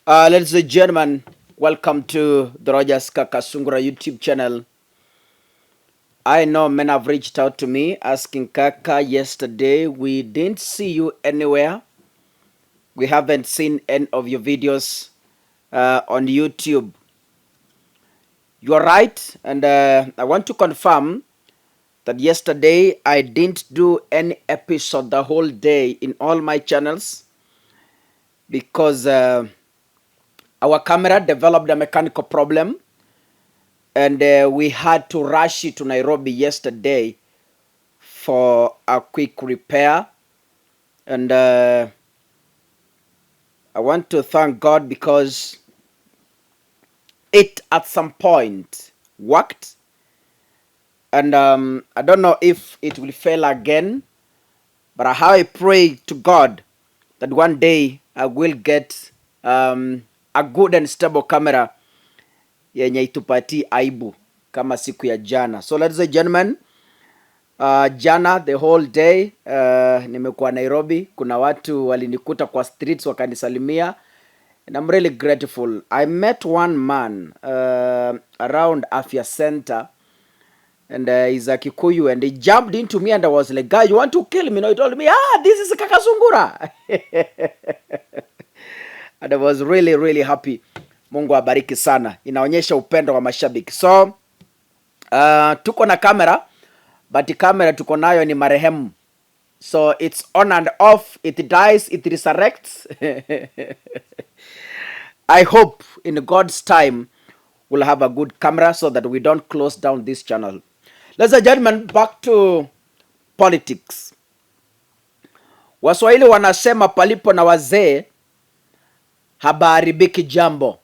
Ladies and gentlemen, welcome to the Rogers Kakasungura YouTube channel. I know men have reached out to me asking Kaka yesterday. We didn't see you anywhere. We haven't seen any of your videos on YouTube. You're right, and I want to confirm that yesterday I didn't do any episode the whole day in all my channels because our camera developed a mechanical problem and we had to rush it to Nairobi yesterday for a quick repair. And I want to thank God because it at some point worked. And I don't know if it will fail again, but I pray to God that one day I will get a good and stable camera yenye itupati aibu kama siku ya jana. So ladies and gentlemen, jana the whole day nimekuwa Nairobi. Kuna watu walinikuta kwa streets wakanisalimia, and I'm really grateful. I met one man around Afya Center, and he's a Kikuyu, and he jumped into me and I was like, guy, you want to kill me? No, he told me, this is Kakasungura. And I was really happy. Mungu abariki sana. Inaonyesha upendo wa mashabiki. So tuko na kamera, but kamera tuko nayo ni marehemu. So it's on and off, it dies, it resurrects. I hope in God's time we'll have a good camera so that we don't close down this channel. Ladies and gentlemen, back to politics. Waswahili wanasema palipo na wazee habaharibiki jambo.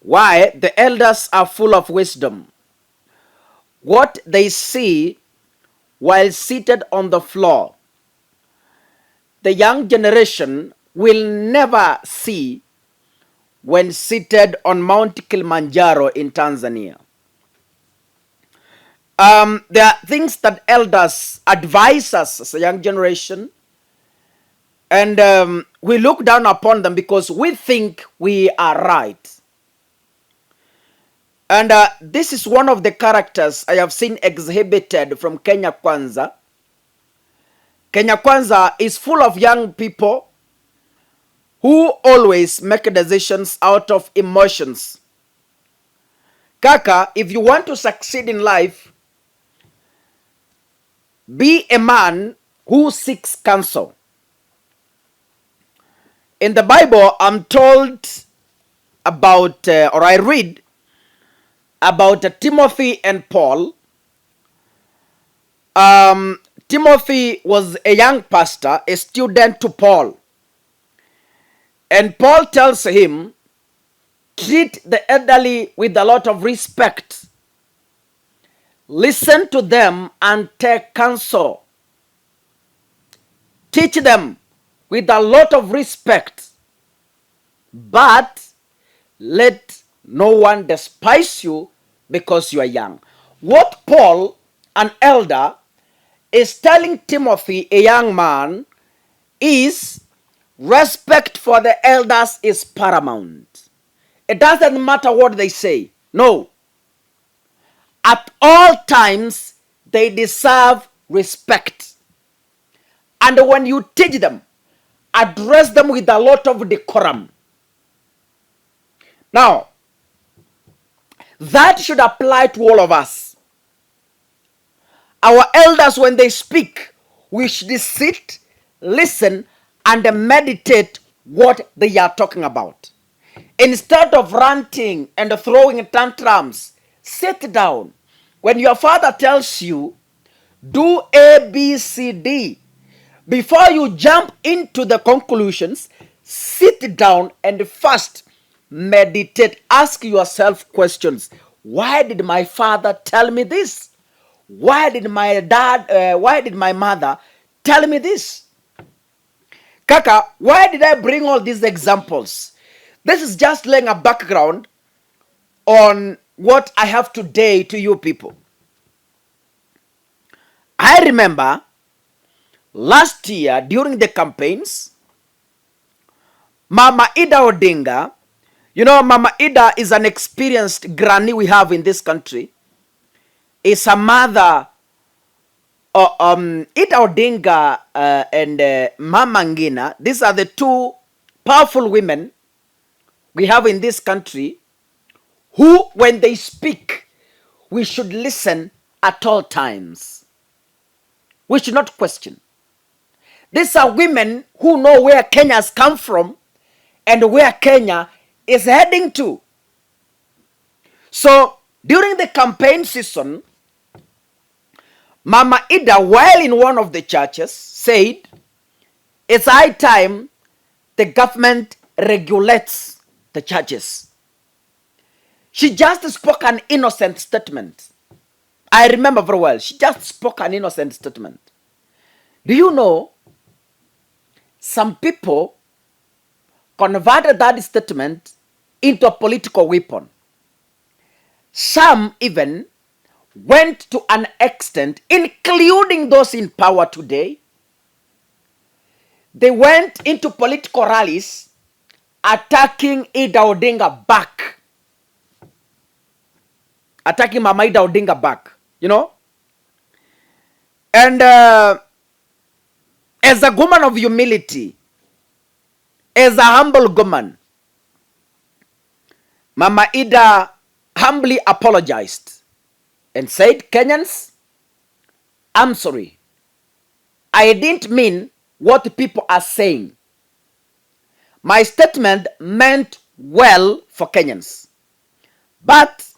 Why? The elders are full of wisdom. What they see while seated on the floor, the young generation will never see when seated on Mount Kilimanjaro in Tanzania. There are things that elders advise us as a young generation, and we look down upon them because we think we are right. And this is one of the characters I have seen exhibited from Kenya Kwanza. Kenya Kwanza is full of young people who always make decisions out of emotions. Kaka, if you want to succeed in life, be a man who seeks counsel. In the Bible, I'm told about, or I read about Timothy and Paul. Timothy was a young pastor, a student to Paul. And Paul tells him, treat the elderly with a lot of respect. Listen to them and take counsel. Teach them with a lot of respect. But let no one despise you because you are young. What Paul, an elder, is telling Timothy, a young man, is respect for the elders is paramount. It doesn't matter what they say. No. At all times, they deserve respect. And when you teach them, address them with a lot of decorum. Now, that should apply to all of us. Our elders, when they speak, we should sit, listen, and meditate what they are talking about. Instead of ranting and throwing tantrums, sit down. When your father tells you, do A, B, C, D, before you jump into the conclusions, sit down and first meditate. Ask yourself questions. Why did my father tell me this? Why did my mother tell me this? Kaka, why did I bring all these examples? This is just laying a background on what I have today to you people. I remember last year during the campaigns, Mama Ida Odinga, you know, Mama Ida is an experienced granny we have in this country. Is a mother. Ida Odinga and Mama Ngina, these are the two powerful women we have in this country who, when they speak, we should listen at all times. We should not question. These are women who know where Kenya has come from and where Kenya is heading to. So, during the campaign season, Mama Ida, while in one of the churches, said, it's high time the government regulates the churches. She just spoke an innocent statement. I remember very well. She just spoke an innocent statement. Do you know, some people converted that statement into a political weapon. Some even went to an extent, including those in power today. They went into political rallies attacking Ida Odinga back. Attacking Mama Ida Odinga back, you know. And as a woman of humility, as a humble woman, Mama Ida humbly apologized and said, Kenyans, I'm sorry. I didn't mean what people are saying. My statement meant well for Kenyans. But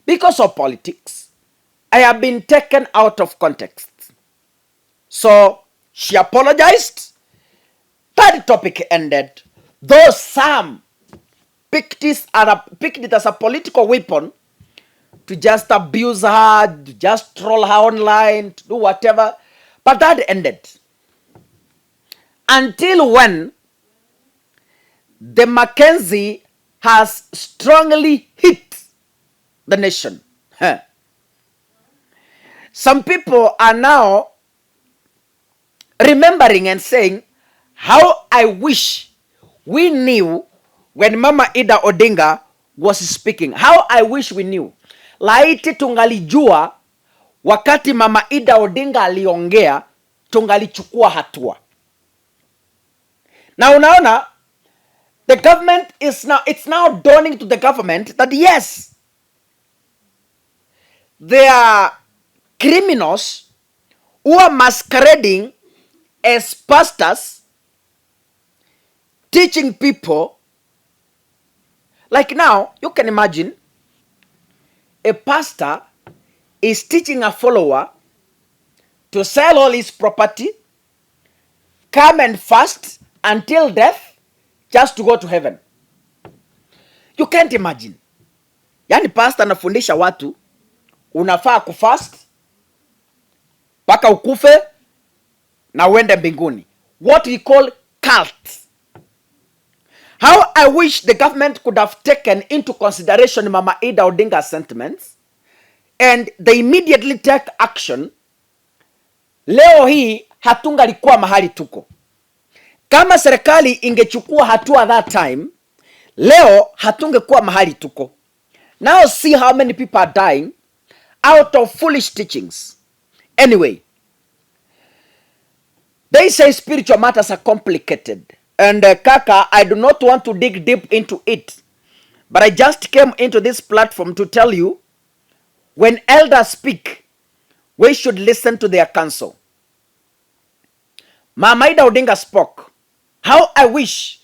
because of politics, I have been taken out of context. So she apologized. That topic ended. Though some picked it as a political weapon to just abuse her, to just troll her online, to do whatever. But that ended. Until when the Mackenzie has strongly hit the nation. Some people are now remembering and saying, how I wish we knew when Mama Ida Odinga was speaking. How I wish we knew. Laiti tungalijua wakati Mama Ida Odinga aliongea, tungalichukua hatua. Now unaona, the government it's now dawning to the government that yes, there are criminals who are masquerading as pastors, teaching people. Like now, you can imagine a pastor is teaching a follower to sell all his property, come and fast until death, just to go to heaven. You can't imagine. Yani pastor anafundisha watu unafaa kufast mpaka ukufe na uende mbinguni. What we call cult. How I wish the government could have taken into consideration Mama Ida Odinga's sentiments and they immediately take action. Leo hii hatungalikuwa mahali tuko. Kama serikali ingechukua hatua that time, leo hatungekuwa mahali tuko. Now see how many people are dying out of foolish teachings. Anyway, they say spiritual matters are complicated. And Kaka, I do not want to dig deep into it. But I just came into this platform to tell you, when elders speak, we should listen to their counsel. Mama Ida Odinga spoke. How I wish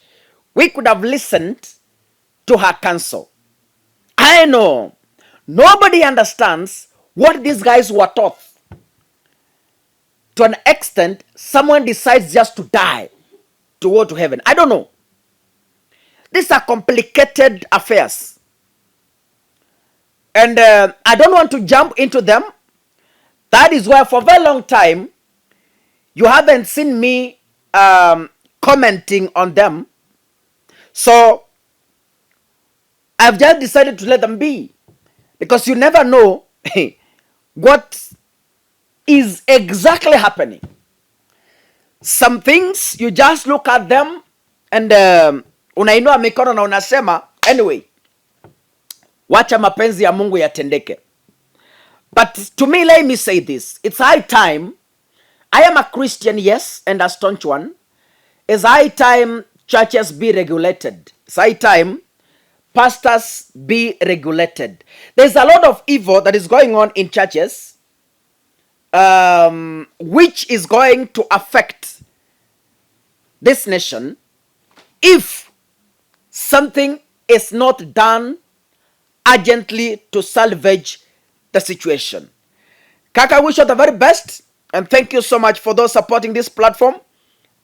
we could have listened to her counsel. I know nobody understands what these guys were taught. To an extent, someone decides just to die to go to heaven. I don't know. These are complicated affairs. And I don't want to jump into them. That is why for a very long time, you haven't seen me commenting on them. So, I've just decided to let them be. Because you never know what is exactly happening. Some things, you just look at them and unainua mikono na unasema anyway, wacha mapenzi ya Mungu yatendeke. But to me, let me say this, it's high time. I am a Christian, yes, and a staunch one. It's high time churches be regulated. It's high time pastors be regulated. There's a lot of evil that is going on in churches, which is going to affect this nation if something is not done urgently to salvage the situation. Kaka, I wish you the very best, and thank you so much for those supporting this platform.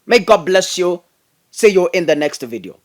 May God bless you. See you in the next video.